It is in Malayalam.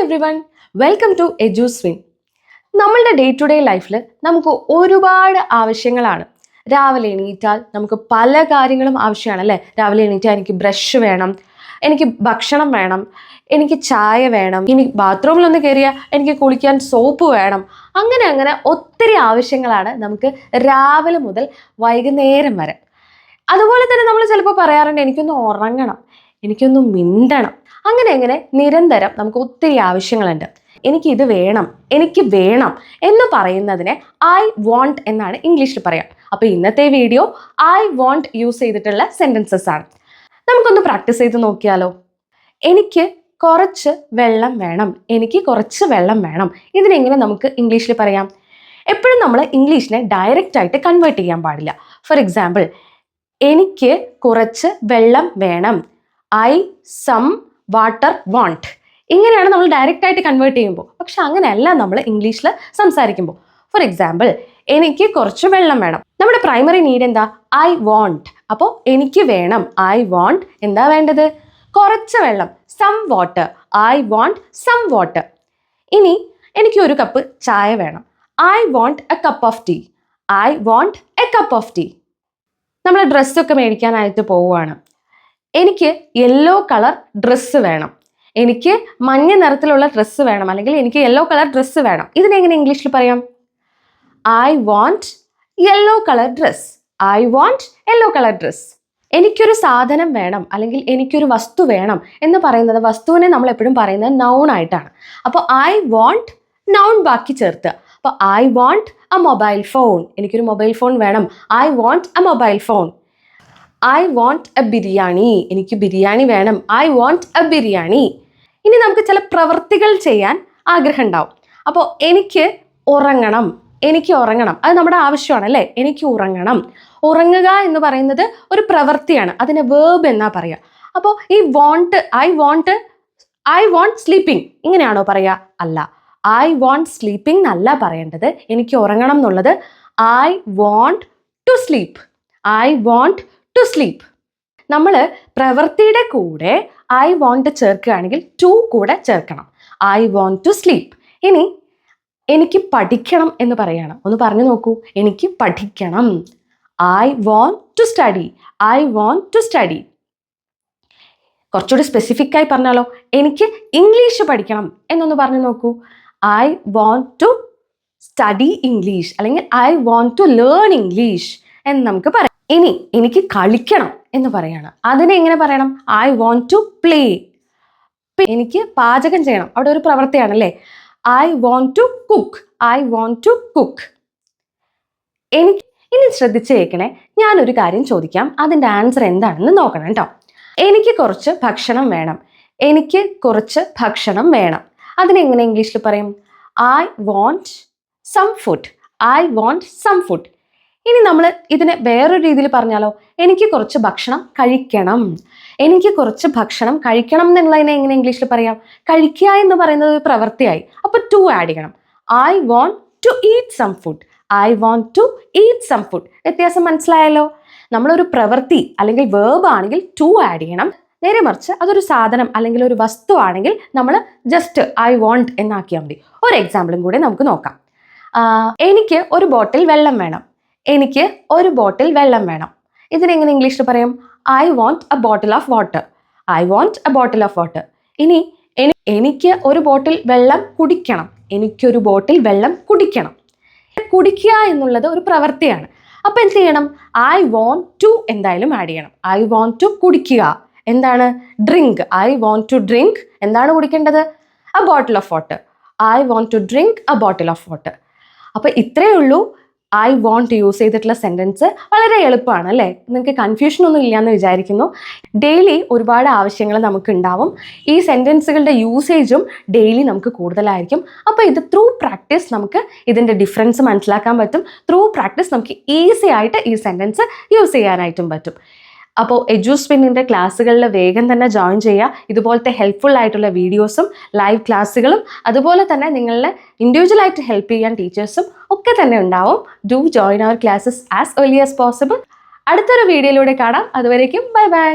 everyone, welcome to EduSwing. നമ്മളുടെ ഡേ ടു ഡേ ലൈഫിൽ നമുക്ക് ഒരുപാട് ആവശ്യങ്ങളാണ്. രാവിലെ എണീറ്റാൽ നമുക്ക് പല കാര്യങ്ങളും ആവശ്യമാണ് അല്ലേ? രാവിലെ എണീറ്റാൽ എനിക്ക് ബ്രഷ് വേണം, എനിക്ക് ഭക്ഷണം വേണം, എനിക്ക് ചായ വേണം, ഇനി ബാത്റൂമിലൊന്ന് കയറിയാൽ എനിക്ക് കുളിക്കാൻ സോപ്പ് വേണം. അങ്ങനെ ഒത്തിരി ആവശ്യങ്ങളാണ് നമുക്ക് രാവിലെ മുതൽ വൈകുന്നേരം വരെ. അതുപോലെ തന്നെ നമ്മൾ ചിലപ്പോൾ പറയാറുണ്ട് എനിക്കൊന്ന് ഉറങ്ങണം, എനിക്കൊന്ന് മിണ്ടണം. അങ്ങനെ നിരന്തരം നമുക്ക് ഒത്തിരി ആവശ്യങ്ങളുണ്ട്. എനിക്ക് ഇത് വേണം, എനിക്ക് വേണം എന്ന് പറയുന്നതിനെ ഐ വോണ്ട് എന്നാണ് ഇംഗ്ലീഷിൽ പറയാം. അപ്പോൾ ഇന്നത്തെ വീഡിയോ ഐ വോണ്ട് യൂസ് ചെയ്തിട്ടുള്ള സെൻറ്റൻസസ് ആണ്. നമുക്കൊന്ന് പ്രാക്ടീസ് ചെയ്ത് നോക്കിയാലോ? എനിക്ക് കുറച്ച് വെള്ളം വേണം, എനിക്ക് കുറച്ച് വെള്ളം വേണം. ഇതിനെങ്ങനെ നമുക്ക് ഇംഗ്ലീഷിൽ പറയാം? എപ്പോഴും നമ്മൾ ഇംഗ്ലീഷിനെ ഡയറക്റ്റ് ആയിട്ട് കൺവേർട്ട് ചെയ്യാൻ പാടില്ല. ഫോർ എക്സാമ്പിൾ, എനിക്ക് കുറച്ച് വെള്ളം വേണം, ഐ സം വാട്ടർ വാണ്ട്. ഇങ്ങനെയാണ് നമ്മൾ ഡയറക്റ്റ് ആയിട്ട് കൺവേർട്ട് ചെയ്യുമ്പോൾ. പക്ഷെ അങ്ങനെയല്ല നമ്മൾ ഇംഗ്ലീഷിൽ സംസാരിക്കുമ്പോൾ. ഫോർ എക്സാമ്പിൾ, എനിക്ക് കുറച്ച് വെള്ളം വേണം. നമ്മുടെ പ്രൈമറി നീഡ് എന്താ? I want. അപ്പോൾ എനിക്ക് വേണം, ഐ വോണ്ട്. എന്താ വേണ്ടത്? കുറച്ച് വെള്ളം, some water. I want some water. ഇനി എനിക്ക് ഒരു കപ്പ് ചായ വേണം, I want a cup of tea. I want a cup of tea. നമ്മൾ ഡ്രസ്സൊക്കെ മേടിക്കാനായിട്ട് പോവുകയാണ്. എനിക്ക് യെല്ലോ കളർ ഡ്രസ്സ് വേണം, എനിക്ക് മഞ്ഞ നിറത്തിലുള്ള ഡ്രസ്സ് വേണം, അല്ലെങ്കിൽ എനിക്ക് യെല്ലോ കളർ ഡ്രസ്സ് വേണം. ഇതിനെങ്ങനെ ഇംഗ്ലീഷിൽ പറയാം? I want yellow colour dress. I want yellow colour dress. എനിക്കൊരു സാധനം വേണം, അല്ലെങ്കിൽ എനിക്കൊരു വസ്തു വേണം എന്ന് പറയുന്നത്, വസ്തുവിനെ നമ്മൾ എപ്പോഴും പറയുന്നത് നൗൺ ആയിട്ടാണ്. അപ്പോൾ ഐ വാണ്ട് നൗൺ ബാക്കി ചേർത്ത്. അപ്പോൾ I want A mobile phone. എനിക്കൊരു മൊബൈൽ ഫോൺ വേണം, I want A mobile phone. I want A biryani. എനിക്ക് ബിരിയാണി വേണം, ഐ വാണ്ട് എ ബിരിയാണി. ഇനി നമുക്ക് ചില പ്രവൃത്തികൾ ചെയ്യാൻ ആഗ്രഹം ഉണ്ടാവും. അപ്പോൾ എനിക്ക് ഉറങ്ങണം, എനിക്ക് ഉറങ്ങണം, അത് നമ്മുടെ ആവശ്യമാണ് അല്ലേ? എനിക്ക് ഉറങ്ങണം. ഉറങ്ങുക എന്ന് പറയുന്നത് ഒരു പ്രവൃത്തിയാണ്, അതിനെ വേർബ് എന്നാ പറയുക. അപ്പോൾ ഈ വോണ്ട്, ഐ വാണ്ട് സ്ലീപ്പിംഗ് ഇങ്ങനെയാണോ പറയുക? അല്ല, ഐ വാണ്ട് സ്ലീപ്പിംഗ് എന്നല്ല പറയേണ്ടത്. എനിക്ക് ഉറങ്ങണം എന്നുള്ളത് I want to sleep. I want to sleep. നമ്മൾ പ്രവൃത്തിയുടെ കൂടെ ഐ വോണ്ട് ചേർക്കുകയാണെങ്കിൽ ടു കൂടെ ചേർക്കണം. I want to sleep. ഇനി എനിക്ക് പഠിക്കണം എന്ന് പറയാണ്. ഒന്ന് പറഞ്ഞു നോക്കൂ. എനിക്ക് പഠിക്കണം. I want to study. I want to study. കുറച്ചുകൂടി സ്പെസിഫിക് ആയി പറഞ്ഞാലോ? എനിക്ക് ഇംഗ്ലീഷ് പഠിക്കണം എന്നൊന്ന് പറഞ്ഞു നോക്കൂ. I want to study English, അല്ലെങ്കിൽ I want to learn English എന്ന് നമുക്ക് പറയാം. ഇനി എനിക്ക് കളിക്കണം എന്ന് പറയാണ്. അതിനെ എങ്ങനെ പറയണം? I want to play. എനിക്ക് പാചകം ചെയ്യണം, അവിടെ ഒരു പ്രവൃത്തിയാണല്ലേ. I want to cook. I want to cook. ഇനി ശ്രദ്ധിച്ച് കേൾക്കണേ, ഞാനൊരു കാര്യം ചോദിക്കാം, അതിൻ്റെ ആൻസർ എന്താണെന്ന് നോക്കണം കേട്ടോ. എനിക്ക് കുറച്ച് ഭക്ഷണം വേണം, എനിക്ക് കുറച്ച് ഭക്ഷണം വേണം. അതിനെങ്ങനെ ഇംഗ്ലീഷിൽ പറയും? I want some food. I want some food. ഇനി നമ്മൾ ഇതിനെ വേറൊരു രീതിയിൽ പറഞ്ഞാലോ? എനിക്ക് കുറച്ച് ഭക്ഷണം കഴിക്കണം. എനിക്ക് കുറച്ച് ഭക്ഷണം കഴിക്കണം എന്നുള്ളതിനെ എങ്ങനെ ഇംഗ്ലീഷിൽ പറയാം? കഴിക്കുക എന്ന് പറയുന്നത് ഒരു പ്രവൃത്തിയായി, അപ്പോൾ ടു ആഡ് ചെയ്യണം. I want to eat some food. I want to eat some food. വ്യത്യാസം മനസ്സിലായല്ലോ? നമ്മളൊരു പ്രവൃത്തി അല്ലെങ്കിൽ വേർബ് ആണെങ്കിൽ ടു ആഡ് ചെയ്യണം. നേരെ മറിച്ച് അതൊരു സാധനം അല്ലെങ്കിൽ ഒരു വസ്തു ആണെങ്കിൽ നമ്മൾ ജസ്റ്റ് ഐ വോണ്ട് എന്നാക്കിയാൽ മതി. ഒരു എക്സാമ്പിളും കൂടെ നമുക്ക് നോക്കാം. എനിക്ക് ഒരു ബോട്ടിൽ വെള്ളം വേണം. എനിക്ക് ഒരു ബോട്ടിൽ വെള്ളം വേണം. ഇതിനെങ്ങനെ ഇംഗ്ലീഷിൽ പറയും? I want A bottle of water. I want A bottle of water. ഇനി എനിക്ക് ഒരു ബോട്ടിൽ വെള്ളം കുടിക്കണം. എനിക്കൊരു ബോട്ടിൽ വെള്ളം കുടിക്കണം. കുടിക്കുക എന്നുള്ളത് ഒരു പ്രവൃത്തിയാണ്. അപ്പോൾ എന്ത് ചെയ്യണം? ഐ വോണ്ട് ടു എന്തായാലും ആഡ് ചെയ്യണം. ഐ വോണ്ട് ടു കുടിക്കുക. എന്താണ്? Drink. I want to drink. എന്താണ് കുടിക്കേണ്ടത്? A bottle of water. I want to drink a bottle of water. അപ്പോൾ ഇത്രയേ ഉള്ളൂ ഐ വോണ്ട് യൂസ് ചെയ്തിട്ടുള്ള സെൻറ്റൻസ്. വളരെ എളുപ്പമാണ് അല്ലേ? നിങ്ങൾക്ക് കൺഫ്യൂഷൻ ഒന്നും ഇല്ലയെന്ന് വിചാരിക്കുന്നു. ഡെയിലി ഒരുപാട് ആവശ്യങ്ങൾ നമുക്ക് ഉണ്ടാവും. ഈ സെൻറ്റൻസുകളുടെ യൂസേജും ഡെയിലി നമുക്ക് കൂടുതലായിരിക്കും. അപ്പോൾ ഇത് ത്രൂ പ്രാക്ടീസ് നമുക്ക് ഇതിൻ്റെ ഡിഫറൻസ് മനസ്സിലാക്കാൻ പറ്റും. ത്രൂ പ്രാക്ടീസ് നമുക്ക് ഈസി ആയിട്ട് ഈ സെൻറ്റൻസ് യൂസ് ചെയ്യാനായിട്ടും പറ്റും. അപ്പോൾ EduSwingൻ്റെ ക്ലാസ്സുകളിൽ വേഗം തന്നെ ജോയിൻ ചെയ്യുക. ഇതുപോലത്തെ ഹെൽപ്ഫുൾ ആയിട്ടുള്ള വീഡിയോസും ലൈവ് ക്ലാസ്സുകളും അതുപോലെ തന്നെ നിങ്ങളെ ഇൻഡിവിജ്വലായിട്ട് ഹെൽപ്പ് ചെയ്യാൻ ടീച്ചേഴ്സും ഒക്കെ തന്നെ ഉണ്ടാവും. Do join our classes as early as possible. അടുത്തൊരു വീഡിയോയിലൂടെ കാണാം. അതുവരേക്കും ബൈ ബൈ.